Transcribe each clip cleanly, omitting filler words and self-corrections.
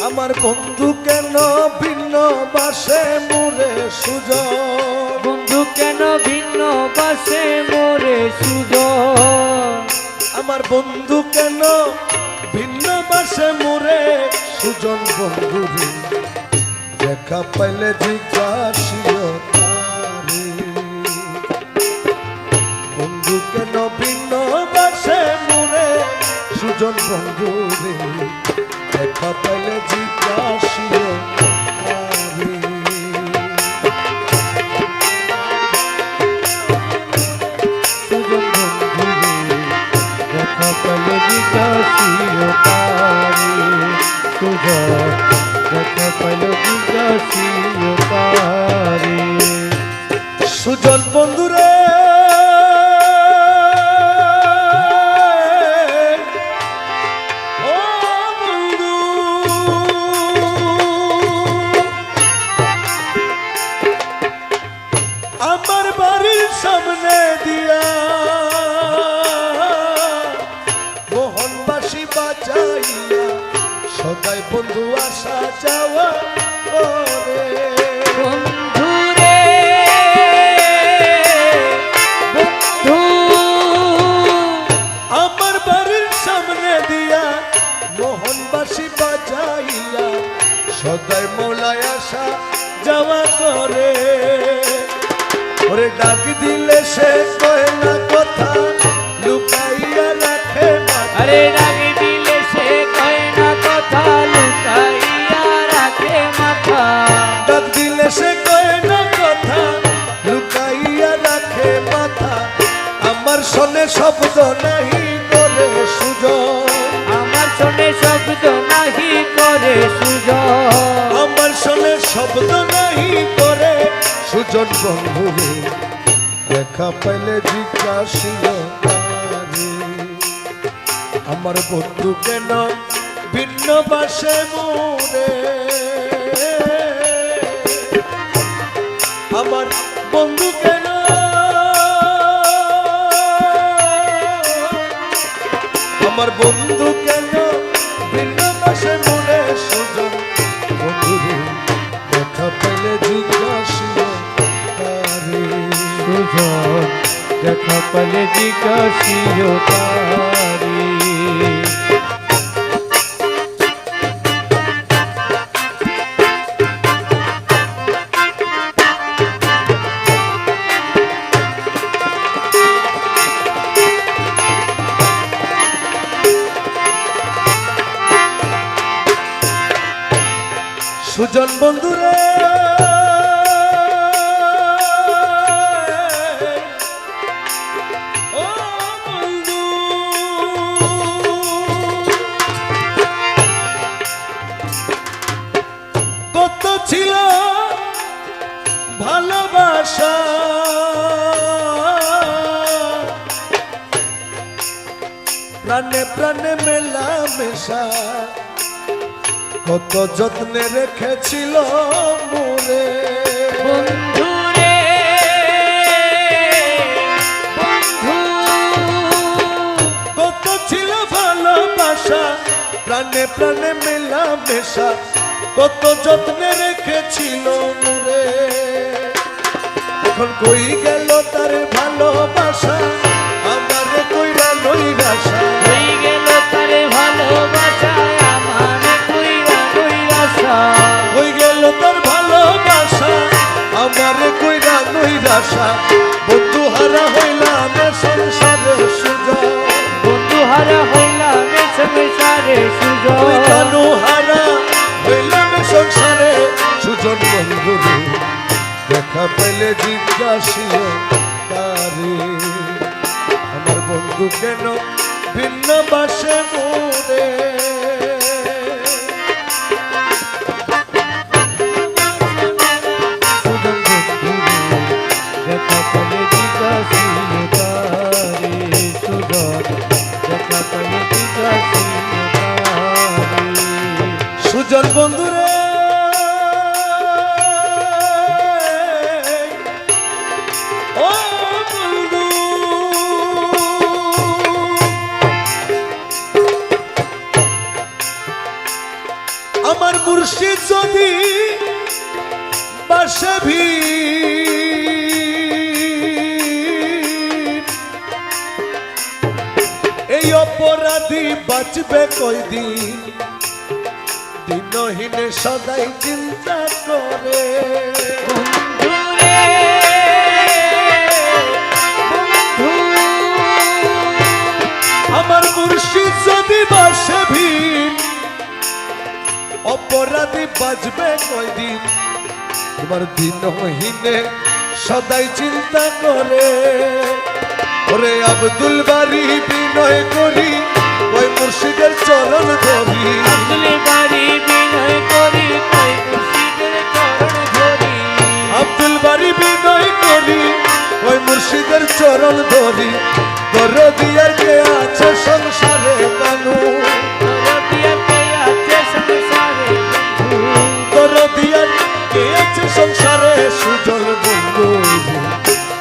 আমার বন্ধু কেন ভিন্ন বাসে মোরে সুজন, বন্ধু কেন ভিন্ন বাসে মোরে সুজন, আমার বন্ধু কেন ভিন্ন বাসে মোরে সুজন। বন্ধুরে দেখা পাইলে জিজ্ঞাসিও তারে, বন্ধু কেন ভিন্ন বাসে মোরে সুজন। বন্ধুরে দেখা পাইলে জিজ্ঞাসিও তারে। সুজন বন্ধুরে দেখা পেলে জিজ্ঞাসিও তারে, সুজন দেখা পেলে জিজ্ঞাসিও তারে। সুজন বন্ধুরে ও বন্ধু, আমার বাড়ির সামনে দিয়া মোহনবাসী বাজাইয়া সদাই বন্ধু আসা যাওয়া করে। বন্ধুরে বন্ধু আমার বাড়ির সামনে দিয়া মোহনবাসী বাজাইয়া সদাই মৌলায় আসা যাওয়া করে। ওরে ডাক দিলে সে কয় না কথা, লুকাইয়া রাখে মাথা। আরে রাগে দিলে সে কয় না কথা, লুকাইয়া রাখে মাথা। ডাক দিলে সে কয় না কথা, লুকাইয়া রাখে মাথা। আমার শোনে শব্দ নাহি করে সুজন, আমার শোনে শব্দ নাহি করে সুজন, আমার শোনে শব্দ নাহি করে সুজন। বন্ধুরে দেখা পাইলে জিজ্ঞাসিও তারে, আমার বন্ধু কেন ভিন্ন বাসে মোরে। আমার বন্ধু কেন, আমার বন্ধু কেন ভিন্ন বাসে মোরে সুজন। বন্ধুরে দেখা পেলে জিজ্ঞাসিও তারে, সুজন দেখা পেলে জিজ্ঞাসিও তারে। সুজন বন্ধুরে ও বন্ধু, কত ছিল ভালোবাসা, প্রাণে প্রাণে মেলা মেশা, কত যত্নে রেখেছিল মোরে। বন্ধুরে বন্ধু কত ছিল ভালোবাসা, প্রাণে প্রাণে মেলা মেশা, কত যত্নে রেখেছিল মোরে। এখন কই গেল তার ভালোবাসা, আমার কইরা নৈরাশা। হয়ে গেল তারে ভালোবাসা, আমার কইরা নৈরাশা। কই গেল তার ভালোবাসা, আমার কইরা নৈরাশা। বন্ধু হারা হইলাম এ সংসারে সুজন, বন্ধু হারা হইলাম এ সংসারে সুজন, ওই কানু হারা হইলাম এ সংসারে সুজন। বন্ধুরে দেখা পাইলে জিজ্ঞাসিও তারে, আমার বন্ধু কেন ভিন্ন বাসে মোরে। সুজন বন্ধুরে দেখা পেলে জিজ্ঞাসিও তারে, সুজন দেখা পেলে জিজ্ঞাসিও তারে। সুজন বন্ধুরে ও বন্ধু, আমার মুর্শিদ যদি বাসে এই অপরাধী বাঁচবে কয়দিন দিনহীনে সদাই চিন্তা করে বন্ধুরে, বন্ধু, আমার মুর্শিদ যদি বাসে অপরাধী বাঁচবে কয়দিন তোমার দিনহীনে সদাই চিন্তা করে ওরে আব্দুল বারি বিনয় করি ওই মুর্শিদের চরণ ধরি আব্দুল বারি বিনয় করি কই মুর্শিদের চরণ ধরি আব্দুল বারি বিনয় করি ওই মুর্শিদের চরণ ধরি দরদিয়া কে আছে সংসারে কানু দরদিয়া কে আছে সংসারে বন্ধু দরদিয়া কে আছে সংসারে সুজল বন্ধু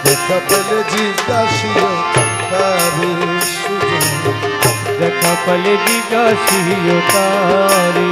দেখা পেলে জিজ্ঞাসিও তারে সুজল দেখা পেলে জিজ্ঞাসিও তারে